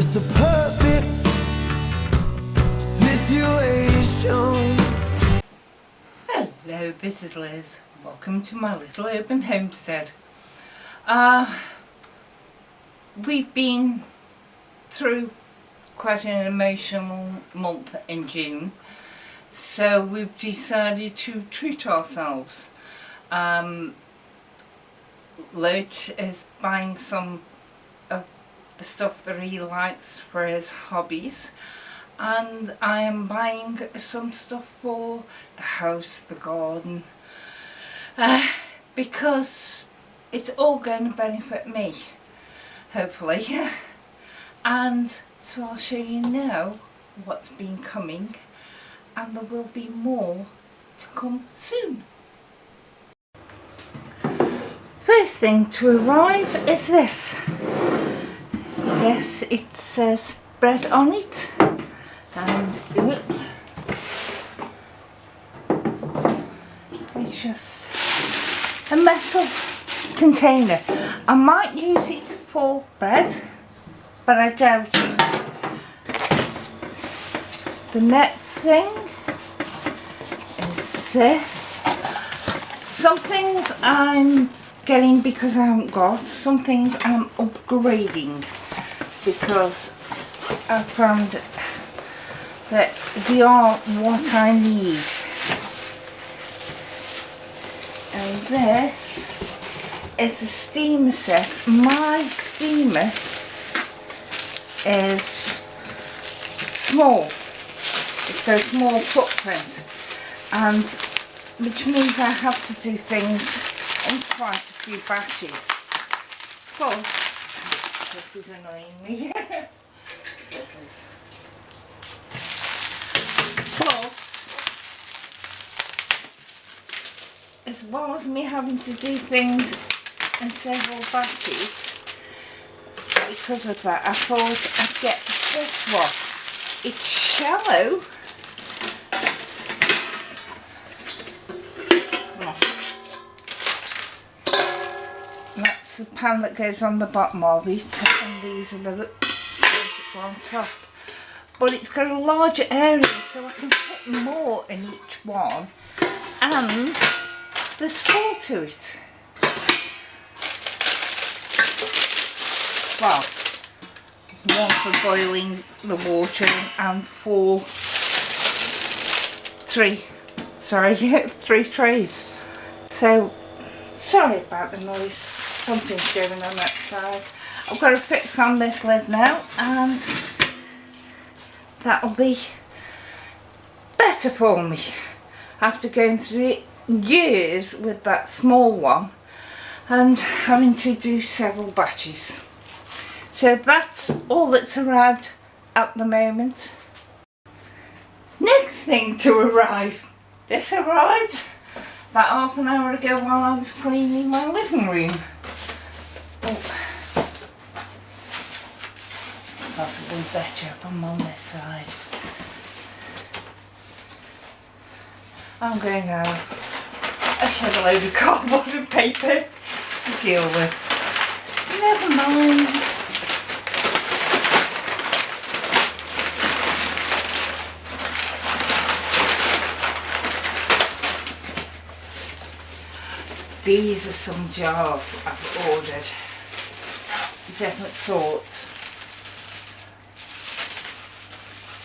It's a perfect situation. Hello, this is Liz. Welcome to my little urban homestead. We've been through quite an emotional month in June, so we've decided to treat ourselves. Lurch is buying some of the stuff that he likes for his hobbies, and I am buying some stuff for the house, the garden, because it's all going to benefit me, hopefully. And so I'll show you now what's been coming, and there will be more to come soon. First thing to arrive is this. Yes, it says bread on it, and it's just a metal container. I might use it for bread, but I doubt it. The next thing is this. Some things I'm getting because I haven't got, some things I'm upgrading because I found that they are what I need. And this is a steamer set. My steamer is small. It's got a small footprint, and which means I have to do things in quite a few batches. Plus, this is annoying me. Plus, as well as me having to do things in several batches, because of that I thought I'd get this one. It's shallow. That's the pan that goes on the bottom of it, and these are the ones that go on top. But it's got a larger area, so I can put more in each one, and there's 4 to it. Well, 1 for boiling the water and 3 trays. So, sorry about the noise, something's going on that side. I've got to fix on this lid now, and that'll be better for me after going through years with that small one and having to do several batches. So that's all that's arrived at the moment. Next thing to arrive. This arrived about half an hour ago while I was cleaning my living room. Oh. Possibly better if I'm on this side. I'm going to have a shed load of cardboard and paper to deal with. Never mind. These are some jars I've ordered, different sorts.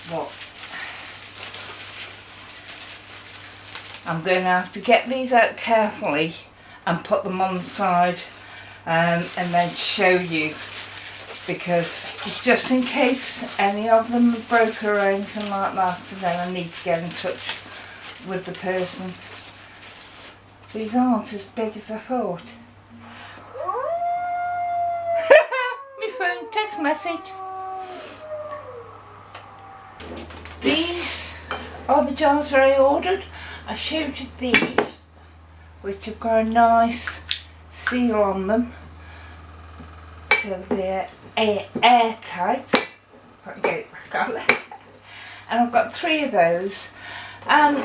But I'm going to have to get these out carefully and put them on the side, and then show you, because just in case any of them broke or anything like that, and then I need to get in touch with the person. These aren't as big as I thought. My phone text message. These are the jars that I ordered. I showed you these, which have got a nice seal on them, so they're airtight. If I can get it back on there. And I've got 3 of those. And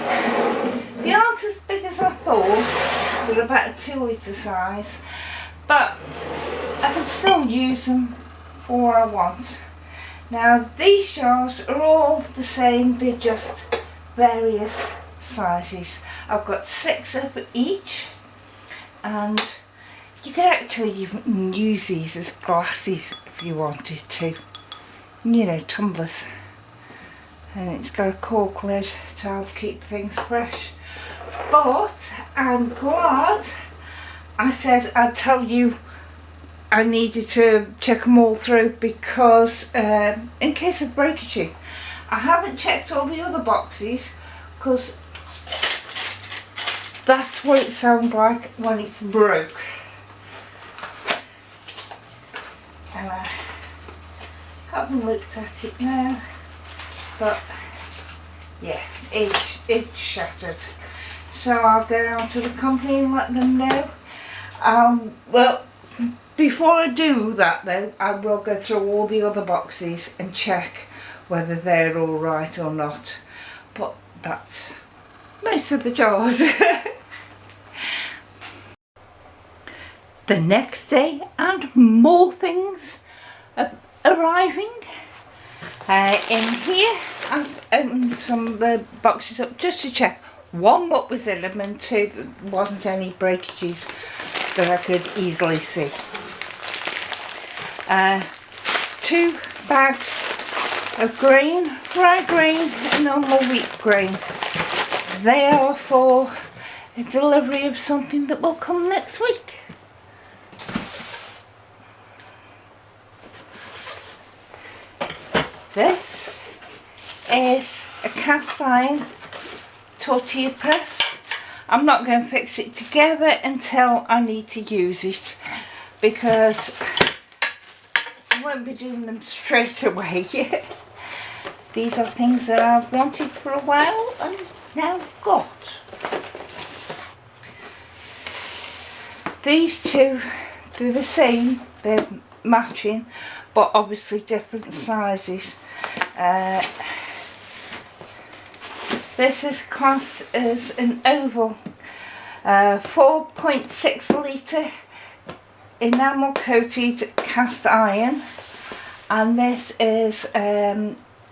they aren't as big as I thought. They're about a 2 litre size, but I can still use them for what I want. Now these jars are all the same, they're just various sizes. I've got 6 of each, and you could actually even use these as glasses if you wanted to. You know, tumblers. And it's got a cork lid to help keep things fresh. But I'm glad I said I'd tell you I needed to check them all through, because in case of breakage, I haven't checked all the other boxes, because that's what it sounds like when it's broke. And I haven't looked at it now, but yeah, it's shattered. So I'll go down to the company and let them know. Well, before I do that though, I will go through all the other boxes and check whether they're all right or not. But that's most of the jars. The next day, and more things are arriving. In here, I've opened some of the boxes up just to check, one, what was in them, and two, there wasn't any breakages that I could easily see. 2 bags of grain, rye grain and normal wheat grain. They are for a delivery of something that will come next week. This is a cast iron tortilla press. I'm not going to fix it together until I need to use it, because I won't be doing them straight away. These are things that I've wanted for a while and now got. These two, they're the same, they're matching, but obviously different sizes. This is classed as an oval 4.6 litre enamel coated cast iron, and this is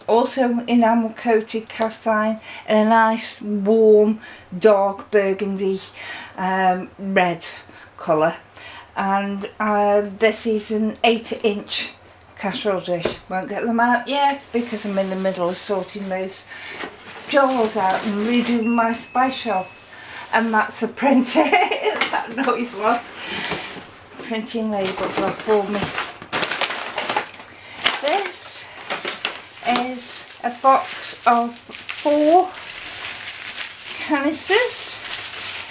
also enamel coated cast iron in a nice warm dark burgundy red colour, and this is an 8-inch casserole dish. Won't get them out yet because I'm in the middle of sorting those jars out and redoing my spice shelf, and that's a printer. That noise was printing labels off for me. This is a box of 4 canisters,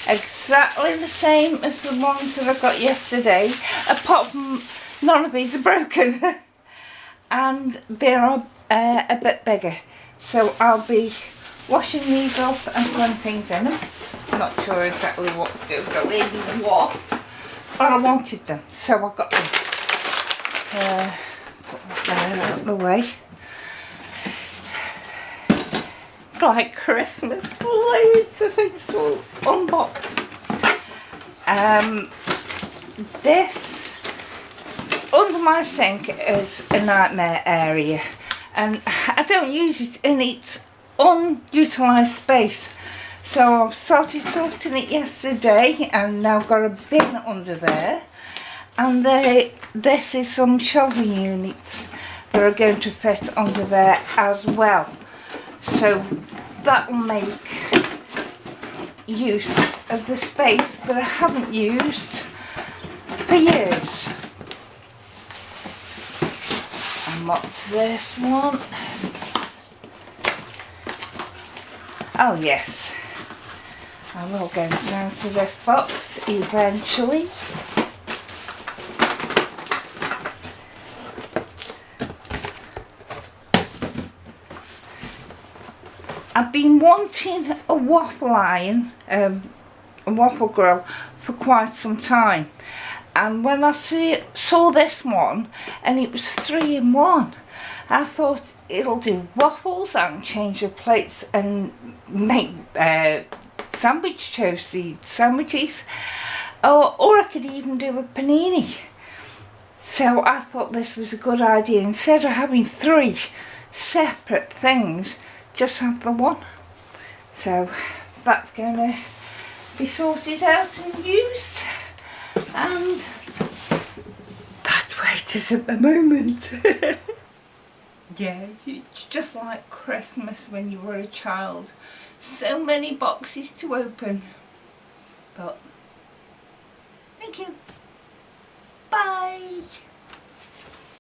exactly the same as the ones that I got yesterday, apart from none of these are broken. And they're a bit bigger, so I'll be washing these up and putting things in them. I'm not sure exactly what's going to go in what, but I wanted them, so I got them. Put that out of the way. It's like Christmas, loads of things to unbox. This under my sink is a nightmare area, and I don't use it in its unutilised space, so I've started sorting it yesterday and now got a bin under there, and this is some shelving units that are going to fit under there as well, so that will make use of the space that I haven't used for years. And what's this one? Oh yes, I will go down to this box eventually. I've been wanting a waffle iron, a waffle grill, for quite some time, and when I saw this one and it was 3 in 1, I thought it'll do waffles and change the plates and make sandwich toasty sandwiches, or I could even do a panini. So I thought this was a good idea. Instead of having 3 separate things, just have the one. So that's going to be sorted out and used. And that's where it is at the moment. Yeah, it's just like Christmas when you were a child. So many boxes to open. But thank you. Bye.